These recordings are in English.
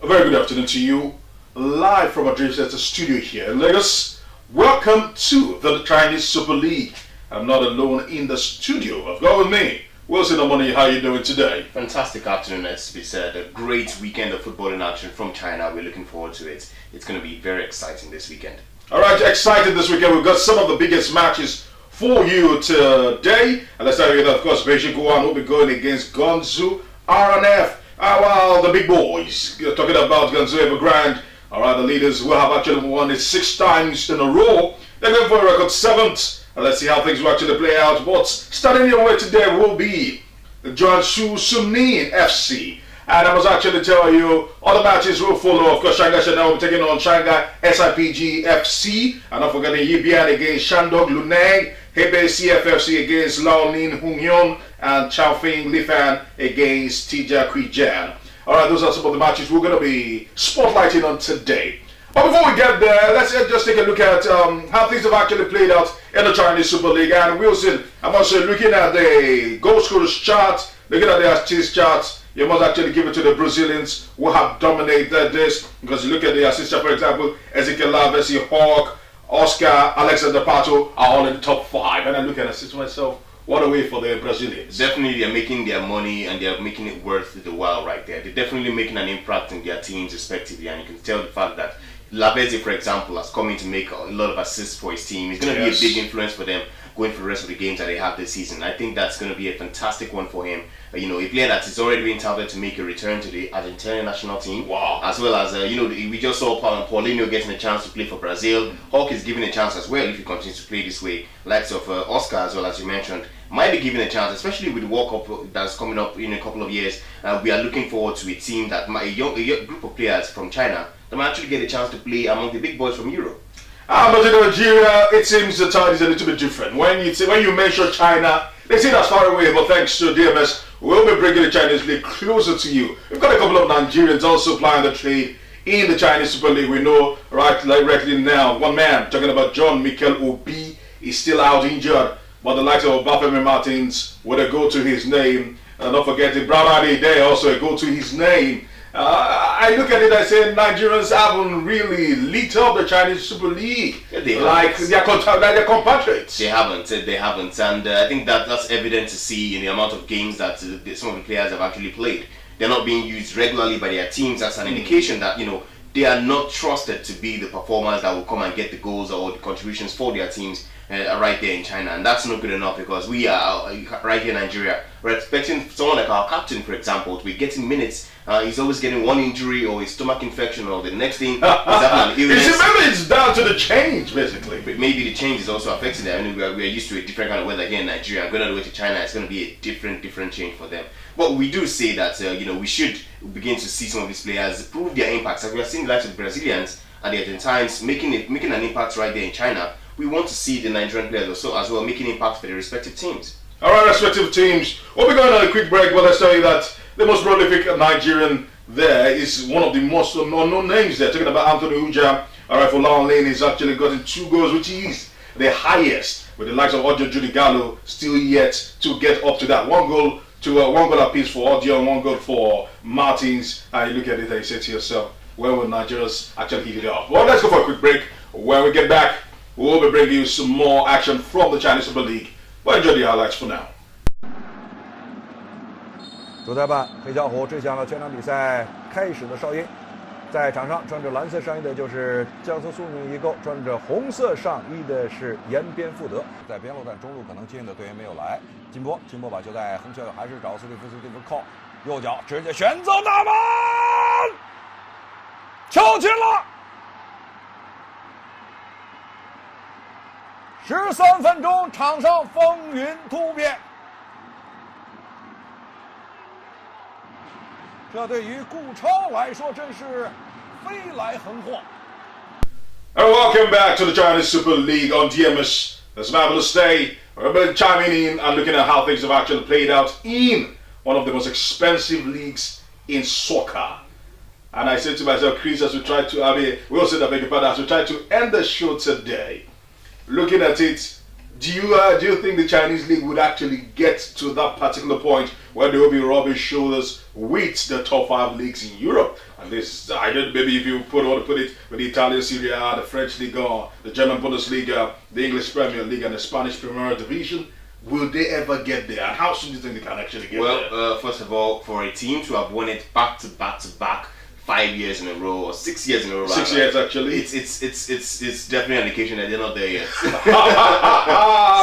A very good afternoon to you, live from our Dream Center studio here in Lagos. Welcome to the Chinese Super League. I'm not alone in the studio. I've got with me Wilson Omoni. How are you doing today? Fantastic afternoon, as we said. A great weekend of football in action from China. We're looking forward to it. It's going to be very exciting this weekend. Alright, excited this weekend. We've got some of the biggest matches for you today. And let's start with, of course, Beijing Guan will be going against Guangzhou RNF. Well, the big boys. You're talking about Guangzhou Evergrande. Alright, the leaders will have actually won it 6 times in a row. They're going for a record 7th. And let's see how things will actually play out. But starting your way today will be the Durosimi-Etti FC. And I must actually tell you, other matches will follow. Of course, Shanghai Shanghai will be taking on Shanghai SIPG FC. And not forgetting Yibian against Shandong Luneng. Hebei CFFC against Laonin Honghyun. And Chaofeng Lifan against Tija Quijan. Alright, those are some of the matches we're going to be spotlighting on today. But before we get there, let's just take a look at how things have actually played out in the Chinese Super League. And Wilson, I'm also looking at the goal scorers chart, looking at the assist chart. You must actually give it to the Brazilians who have dominated this. Because you look at the assist chart, for example, Ezekiel Lavezzi, Hawk, Oscar, Alexander Pato are all in the top 5. And I look at it to myself, what a way for the Brazilians. Definitely, they're making their money and they're making it worth the while right there. They're definitely making an impact in their teams respectively. And you can tell the fact that Lavezzi, for example, has come in to make a lot of assists for his team. He's going to be a big influence for them going for the rest of the games that they have this season. I think that's going to be a fantastic one for him. A player that is already being touted to make a return to the Argentinian national team. Wow. As well as, we just saw Paulinho getting a chance to play for Brazil. Hawk is given a chance as well if he continues to play this way. Likes of Oscar, as well as you mentioned, might be given a chance, especially with the World Cup that's coming up in a couple of years. We are looking forward to a team that a young group of players from China that might actually get a chance to play among the big boys from Europe. But in Nigeria, it seems the tide is a little bit different. When you mention China, they say that's far away, but thanks to DMS, we'll be bringing the Chinese League closer to you. We've got a couple of Nigerians also plying the trade in the Chinese Super League. We know right now, one man, talking about John Mikel Obi, is still out injured. But the likes of Bafemi Martins with a go to his name. And don't forget the Brown Adi there also a go to his name. I look at it, I say Nigerians haven't really lit up the Chinese Super League like their compatriots. They haven't. And I think that's evident to see in the amount of games that some of the players have actually played. They're not being used regularly by their teams. That's an indication that, they are not trusted to be the performers that will come and get the goals or the contributions for their teams right there in China. And that's not good enough because we are right here in Nigeria. We're expecting someone like our captain, for example, to be getting minutes. He's always getting one injury or a stomach infection or the next thing is having an illness. Maybe it's down to the change, basically. But maybe the change is also affecting them. I mean, we're used to a different kind of weather here in Nigeria. Going all the way to China, it's going to be a different change for them. But we do say that we should begin to see some of these players prove their impacts. Like we are seeing the likes of the Brazilians and the Argentines making an impact right there in China. We want to see the Nigerian players also as well making impacts for their respective teams. Alright, respective teams. We'll be going on a quick break, but let's tell you that the most prolific Nigerian there is one of the most unknown names there. Talking about Anthony Uja. Alright, for Long Lane, he's actually gotten 2 goals, which is the highest, with the likes of Audio Judy Gallo still yet to get up to that. One goal apiece for Audio and 1 goal for Martins. And you look at it and you say to yourself, when will Nigerians actually heat it up? Well, let's go for a quick break. When we get back, we'll be bringing you some more action from the Chinese Super League. But enjoy the highlights for now. 主裁判黑小虎吹响了全场比赛开始的哨音，在场上穿着蓝色上衣的就是江苏苏宁易购，穿着红色上衣的是延边富德。在边路段中路可能接应的队员没有来，金波把球在横球还是找斯蒂夫扣，右脚直接选择大门，球进了。13分钟，场上风云突变。这对于顾超来说真是飞来横祸。And welcome back to the Chinese Super League on DMS. It's a marvelous day. We're going to chiming in and looking at how things have actually played out in one of the most expensive leagues in soccer. And I said to myself, Chris, as we try to, we also said, as we try to end the show today, looking at it, Do you think the Chinese league would actually get to that particular point where they will be rubbing shoulders with the top 5 leagues in Europe? And this, I don't, maybe if you want to put it with the Italian Serie A, the French Liga, the German Bundesliga, the English Premier League, and the Spanish Premier Division, will they ever get there? And how soon do you think they can actually get there? Well, first of all, for a team to have won it back to back 5 years in a row or 6 years in a row, 6 years actually. It's definitely an indication that they're not there yet.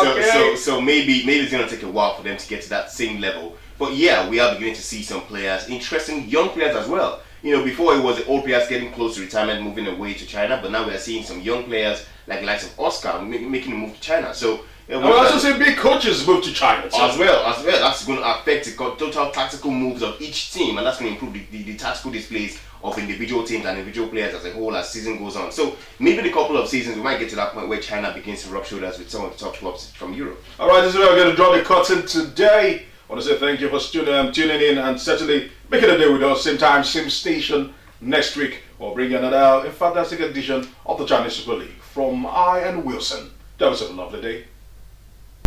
Okay. So maybe it's gonna take a while for them to get to that same level. But yeah, we are beginning to see some players, interesting young players as well. You know, before it was the old players getting close to retirement, moving away to China, but now we are seeing some young players like the likes of Oscar making a move to China. So I will also say big coaches move to China too. as well. That's going to affect the total tactical moves of each team, and that's going to improve the tactical displays of individual teams and individual players as a whole as season goes on. So maybe in a couple of seasons we might get to that point where China begins to rub shoulders with some of the top clubs from Europe. Alright, this is where we're going to draw the curtain today. I want to say thank you for tuning in and certainly making a day with us. Same time, same station next week. We'll bring you another fantastic edition of the Chinese Super League from I and Wilson. Have yourself a lovely day.